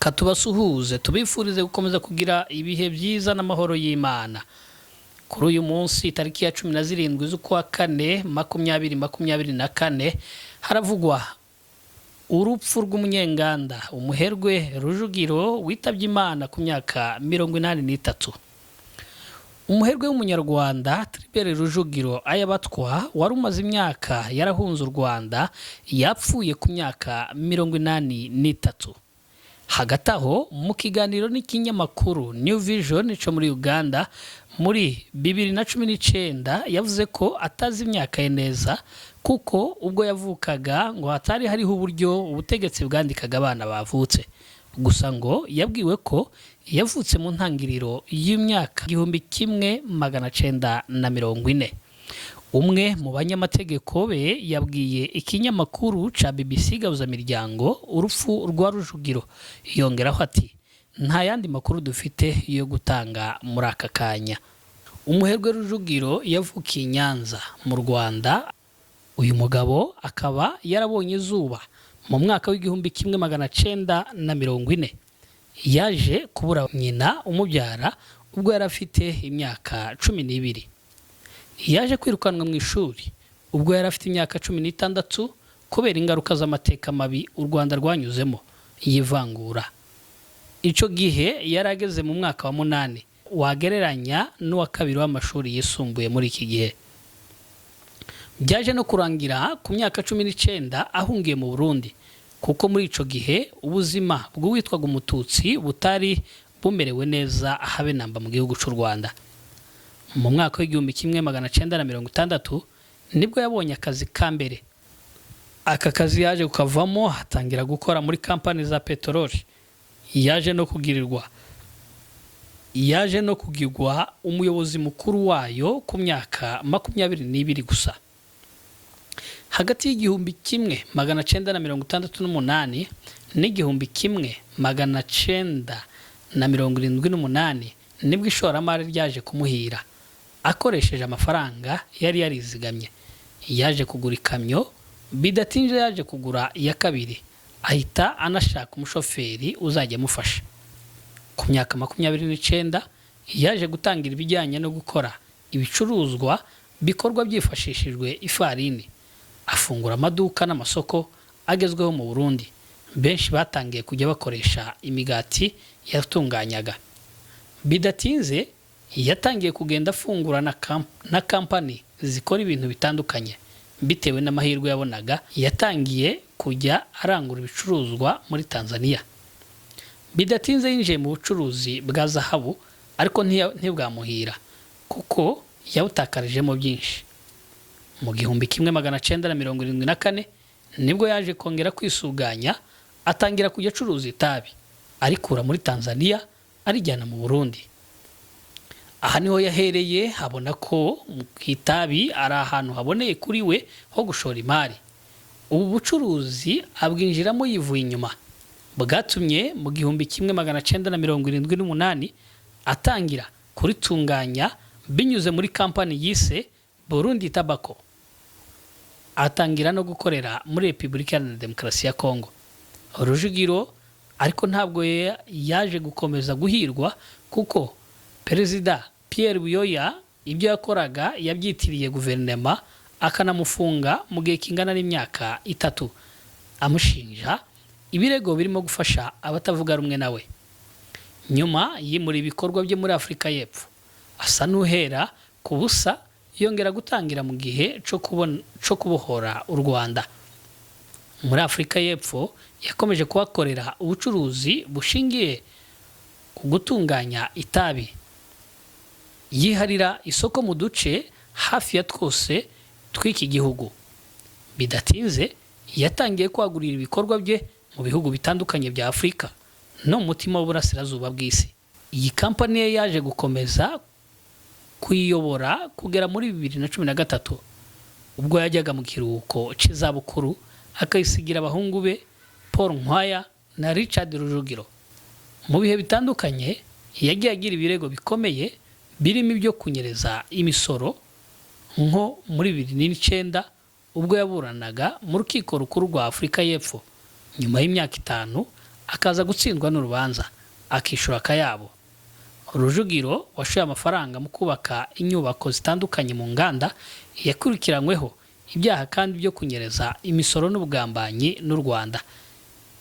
Katubasuhuze tubifurize gukomeza kugira ibihe byiza n'amahoro y'Imana. Kuri uyu munsi tariki ya 17 z'ukwa kane 2024 haravugwa urupfu rw'umunyenganda umuherwe Rujugiro witabye Imana ku myaka 83. Umuherwe w'umunyarwanda Tribert Rujugiro Ayabatwa wari umaze imyaka yarahunze u Rwanda yapfuye ku myaka 83. Hagati aho mu kiganiro n'ikinyamakuru New Vision cyo muri Uganda muri 2019 yavuze ko atazi imyaka ye neza kuko ubwo yavukaga ngo hatari hariho uburyo ubutegetsi bwandikaga abana bavutse, gusa ngo yabwiwe ko yavutse mu ntangiriro y'imyaka 1940. Umwe mu banyamategeko be yabwiye ikinyamakuru ca BBC Gahuzamiryango urupfu rwa Rujugiro, yongeraho ati nta yandi makuru dufite yo gutanga muri aka kanya. Umuherwe Rujugiro yavukiye Nyanza mu Rwanda. Uyu mugabo akaba yarabonye izuba mu mwaka w'1940. Yaje kubura nyina umubyara ubwo yari afite imyaka 12. Yaje kwirukanwa mu ishuri ubwo yari afite imyaka 16 kubera ingaruka z'amateka mabi u Rwanda rwanyuzemo y'ivangura. Ico gihe yarageze mu mwaka wa 8 wagereranya n'uwa kabiri w'amashuri yisumbuye muri iki gihe. Byaje no kurangira ku myaka 19 ahungiye mu Burundi kuko muri ico gihe ubuzima bw'uwitwaga umututsi butari bumerewe neza habe namba mu gihugu cy'u Rwanda. Mu mwaka w'1960 nibwo yabonye akazi ka mbere. Aka kazi yaje kukavamo hatangira gukora muri kampani za peteroli. Yaje no kugirwa umuyobozi mukuru wayo ku myaka 22 gusa. Hagati y'igihumbi 1968 n'igihumbi 1978 nibwo ishoramari ryaje kumuhira. Akoresheje amafaranga yari yarizigamye yaje kugura ikamyo, bidatinje yaje kugura iya kabiri, ahita anashaka umushoferi uzajya amufasha. Ku myaka 29 yaje gutangira ibijyanye no gukora ibicuruzwa bikorwa byifashishijwe ifarini. Afungura amaduka n'amasoko agezweho mu Burundi. Benshi batangiye kujya bakoresha imigati yatunganyaga. Bidatinze yatangiye kugenda afungura na kampani zikora ibintu bitandukanye. Bitewe n'amahirwe yabonaga yatangiye kujya arangura ibicuruzwa muri Tanzania. Bidatinze yinjiye mu bucuruzi bwa zahabu ariko ntibwamuhira kuko yawutakarijemo byinshi. Mu gihumbi 1974 nibwo yaje kongera kwisuganya atangira kujya acuruza itabi arikura muri Tanzania arijyana mu Burundi. Aha niho yahereye habona ko mu itabi ari ahantu haboneye kuri we ho gushora imari. Ubu bucuruzi abwinjiramo yivuye inyuma, bwatumye mu gihumbi 1978 atangira kuritunganya binyuze muri kampani yise Burundi Tobacco. Atangira no gukorera muri Repubulika ya Demokarasi ya Kongo. Rujugiro ariko ntabwo yaje gukomeza guhirwa kuko Perezida Pierre Buyoya ibyo yakoraga yabyitiriye guverinoma akanamufunga mu gihe kingana n'imyaka 3 amushinja ibirego birimo gufasha abatavuga rumwe nawe. Nyuma yimura ibikorwa bye muri Afrika y'Epfo asa n'uhera ku busa yongera gutangira mu gihe cyo kubohora u Rwanda. Muri Afrika y'Epfo yakomeje kuhakorera ubucuruzi bushingiye ku gutunganya itabi. Yiharira isoko mu duce hafi ya twose tw'iki gihugu. Bidatinze yatangiye kwagurira ibikorwa bye mu bihugu bitandukanye bya Afrika no mutima w'uburasirazuba bw'isi. Iyi kampani ye yaje gukomeza kuyiyobora kugera muri 2013 ubwo yajyaga mu kiruhuko cy'izabukuru akayisigira abahungu be Paul Nkwaya na Richard Rujugiro. Mu bihe bitandukanye yagiye agira ibirego bikomeye birimo ibyo kunyereza imisoro nko muri 2009 ubwo yaburanaga mu rukiko rukuru rwa Afrika y'Epfo. Nyuma y'imyaka 5 akaza gutsindwa n'urubanza akishura akayabo. Rujugiro washoye amafaranga mu kubaka inyubako zitandukanye mu nganda yakurikiranyweho ibyaha kandi byo kunyereza imisoro n'ubugambanyi n'u Rwanda.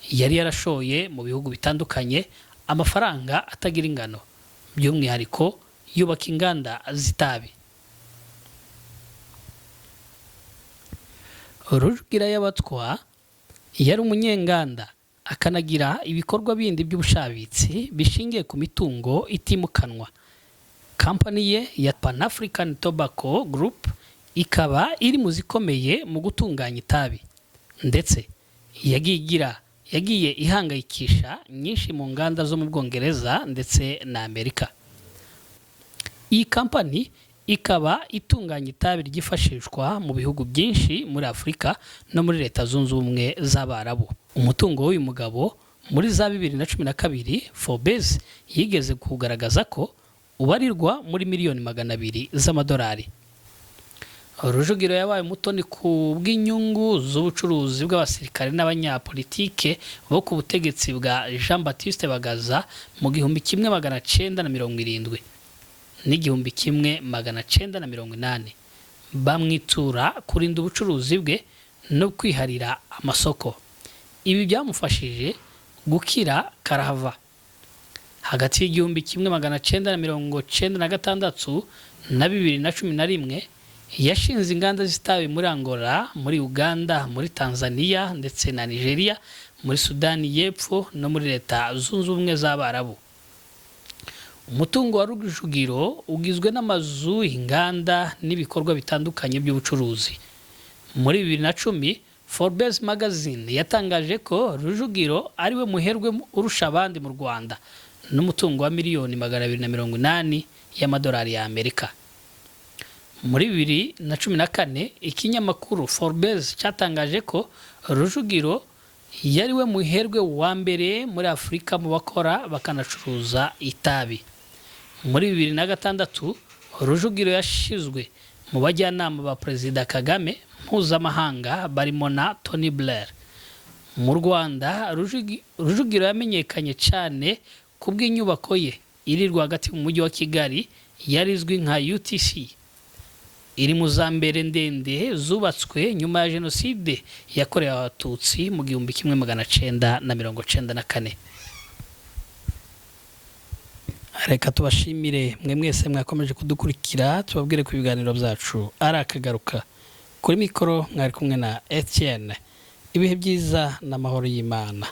Yari yarashoye mu bihugu bitandukanye amafaranga atagira ingano, by'umwihariko yubaka inganda z'itabi. Rujugira y'abatwa yari umunyenganda akanagira ibikorwa bindi by'ubushabitsi bishingiye ku mitungo itimukanwa. Kampani ye ya Pan African Tobacco Group ikaba iri mu zikomeye mu gutunganya itabi, ndetse yagiye ihangayikisha nyinshi mu nganda zo mu Bwongereza ndetse na Amerika. Iyi kampani ikaba itunganya itabi ryifashishwa mu bihugu byinshi muri Afurika no muri Leta Zunze Ubumwe z'Abarabu. Umutungo w'uyu mugabo muri za 2012 Forbes yigeze kugaragaza ko ubarirwa muri miliyoni 200 z'amadolari. Rujugiro yabaye umutoni ku bw'inyungu z'ubucuruzi bw'abasirikare n'abanyapolitike bo ku butegetsi bwa Jean Baptiste Bagaza mu 1970 n'igihumbi 1980. Bamwitura kurinda ubucuruzi bwe no kwiharira amasoko. Ibi byamufashije gukira karahava. Hagati y'igihumbi 1996 na 2011 yashinze inganda z'itabi muri Angola, muri Uganda, muri Tanzania ndetse na Nigeria, muri Sudani y'Epfo no muri Leta Zunze Ubumwe z'Abarabu. Umutungo wa Rujugiro ugizwe n'amazu, inganda n'ibikorwa bitandukanye by'ubucuruzi. Muri 2010 Forbes magazine yatangaje ko Rujugiro ariwe muherwe urusha abandi mu Rwanda n'umutungo wa miliyoni 280 y'amadolari ya Amerika. Muri 2014 ikinyamakuru Forbes cyatangaje ko Rujugiro yariwe muherwe wa mbere muri Afurika mu bakora bakanacuruza itabi. Muri 2006 Rujugiro yashizwe mu bajyanama ba Perezida Kagame mpuzamahanga barimo na Tony Blair. Mu Rwanda Rujugiro yamenyekanye cyane ku bw'inyubako ye iri rwagati mu mujyi wa Kigali yarizwi nka UTC. Iri mu za mbere ndende zubatswe nyuma ya Jenoside yakorewe Abatutsi mu 1994. Reka tubashimire mwe mwese mwakomeje kudukurikira, tubabwire ku biganiro byacu ari akagaruka. Kuri mikoro mwari kumwe na Etienne. Ibihe byiza n'amahoro y'Imana.